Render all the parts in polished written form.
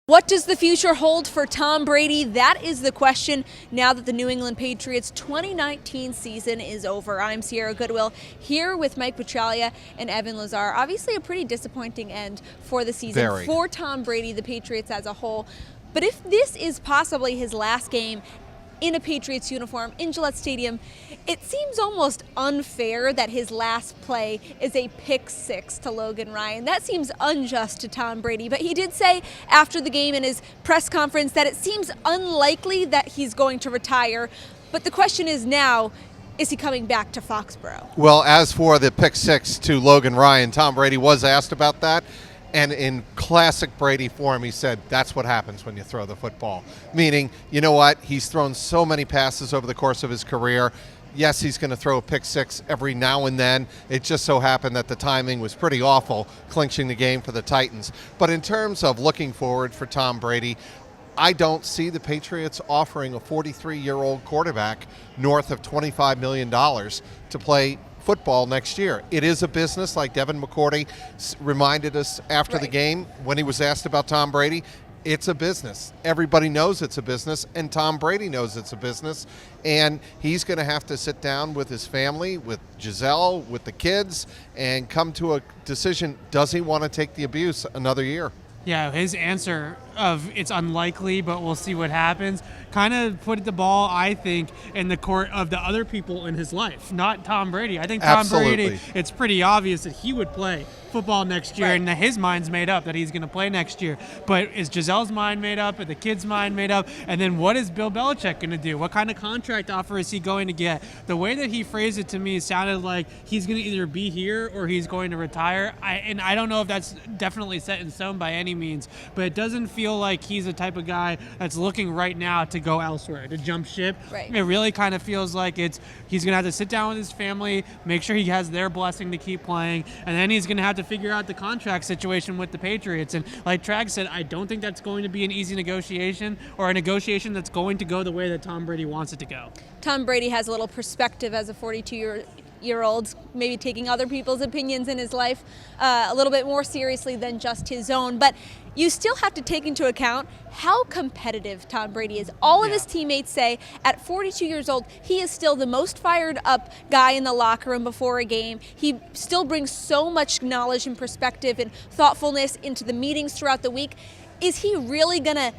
What does the future hold for Tom Brady? That is the question now that the New England Patriots 2019 season is over. I'm Sierra Goodwill here with Mike Petraglia and Evan Lazar. Obviously a pretty disappointing end for the season for Tom Brady, the Patriots as a whole. But if this is possibly his last game in a Patriots uniform in Gillette Stadium, it seems almost unfair that his last play is a pick six to Logan Ryan. That seems unjust to Tom Brady, but he did say after the game in his press conference that it seems unlikely that he's going to retire. But the question is now, is he coming back to Foxborough? Well, as for the pick six to Logan Ryan, Tom Brady was asked about that. And in classic Brady form, he said, that's what happens when you throw the football. Meaning, you know what? He's thrown so many passes over the course of his career. Yes, he's going to throw a pick six every now and then. It just so happened that the timing was pretty awful, clinching the game for the Titans. But in terms of looking forward for Tom Brady, I don't see the Patriots offering a 43-year-old quarterback north of $25 million to play football next year. It is a business, like Devin McCourty reminded us after the game when he was asked about Tom Brady. It's a business. Everybody knows it's a business, and Tom Brady knows it's a business. And he's going to have to sit down with his family, with Giselle, with the kids, and come to a decision. Does he want to take the abuse another year? Yeah, his answer of it's unlikely, but we'll see what happens, kind of put the ball, I think, in the court of the other people in his life, not Tom Brady. I think Tom Brady, it's pretty obvious that he would play football next year, and that his mind's made up that he's going to play next year. But is Giselle's mind made up? Is the kid's mind made up? And then what is Bill Belichick going to do? What kind of contract offer is he going to get? The way that he phrased it to me sounded like he's going to either be here or he's going to retire. I don't know if that's definitely set in stone by any means, but it doesn't feel like he's the type of guy that's looking right now to go elsewhere, to jump ship. Right. It really kind of feels like he's going to have to sit down with his family, make sure he has their blessing to keep playing, and then he's going to have to figure out the contract situation with the Patriots. And like Trag said, I don't think that's going to be an easy negotiation, or a negotiation that's going to go the way that Tom Brady wants it to go. Tom Brady has a little perspective as a 42-year-old, maybe taking other people's opinions in his life a little bit more seriously than just his own. But you still have to take into account how competitive Tom Brady is. All of his teammates say at 42 years old, he is still the most fired up guy in the locker room before a game. He still brings so much knowledge and perspective and thoughtfulness into the meetings throughout the week. Is he really going to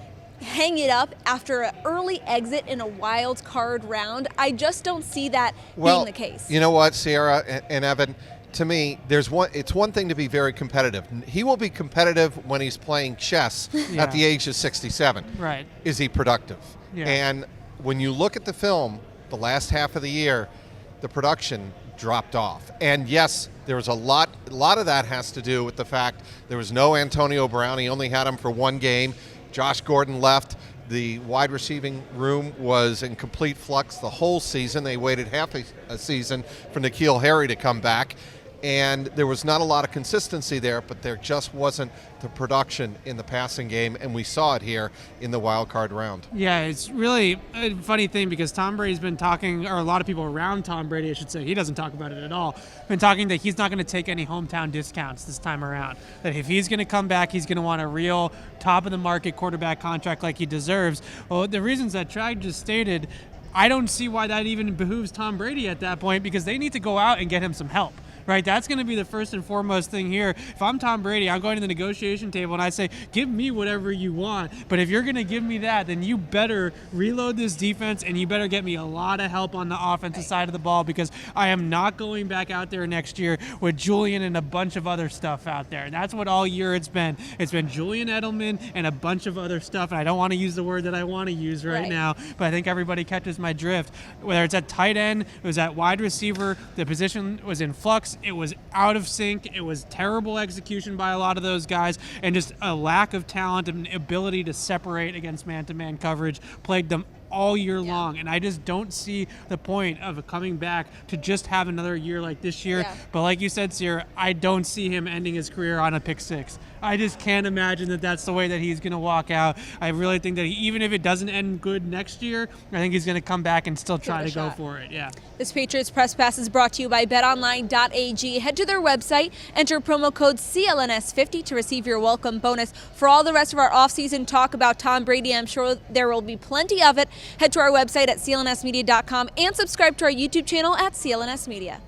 hang it up after an early exit in a wild card round? I just don't see that being the case. You know what, Sierra and Evan? To me, it's one thing to be very competitive. He will be competitive when he's playing chess at the age of 67. Right. Is he productive? Yeah. And when you look at the film, the last half of the year, the production dropped off. And yes, there was a lot of that has to do with the fact there was no Antonio Brown. He only had him for one game. Josh Gordon left. The wide receiving room was in complete flux the whole season. They waited half a season for N'Keal Harry to come back. And there was not a lot of consistency there, but there just wasn't the production in the passing game, and we saw it here in the wild card round. Yeah, it's really a funny thing because Tom Brady's been talking, or a lot of people around Tom Brady, I should say, he doesn't talk about it at all, been talking that he's not going to take any hometown discounts this time around. That if he's going to come back, he's going to want a real top-of-the-market quarterback contract like he deserves. Well, the reasons that Trag just stated, I don't see why that even behooves Tom Brady at that point, because they need to go out and get him some help. Right, that's going to be the first and foremost thing here. If I'm Tom Brady, I'm going to the negotiation table and I say, give me whatever you want. But if you're going to give me that, then you better reload this defense and you better get me a lot of help on the offensive side of the ball, because I am not going back out there next year with Julian and a bunch of other stuff out there. And that's what all year it's been. It's been Julian Edelman and a bunch of other stuff. And I don't want to use the word that I want to use right now, but I think everybody catches my drift. Whether it's at tight end, it was at wide receiver, the position was in flux. It was out of sync. It was terrible execution by a lot of those guys, and just a lack of talent and ability to separate against man-to-man coverage plagued them all year long, and I just don't see the point of coming back to just have another year like this year. Yeah. But like you said, Sierra, I don't see him ending his career on a pick six. I just can't imagine that that's the way that he's going to walk out. I really think that even if it doesn't end good next year, I think he's going to come back and still try to go for it. Yeah. This Patriots Press Pass is brought to you by betonline.ag. Head to their website, enter promo code CLNS50 to receive your welcome bonus. For all the rest of our offseason talk about Tom Brady, I'm sure there will be plenty of it. Head to our website at clnsmedia.com and subscribe to our YouTube channel at CLNS Media.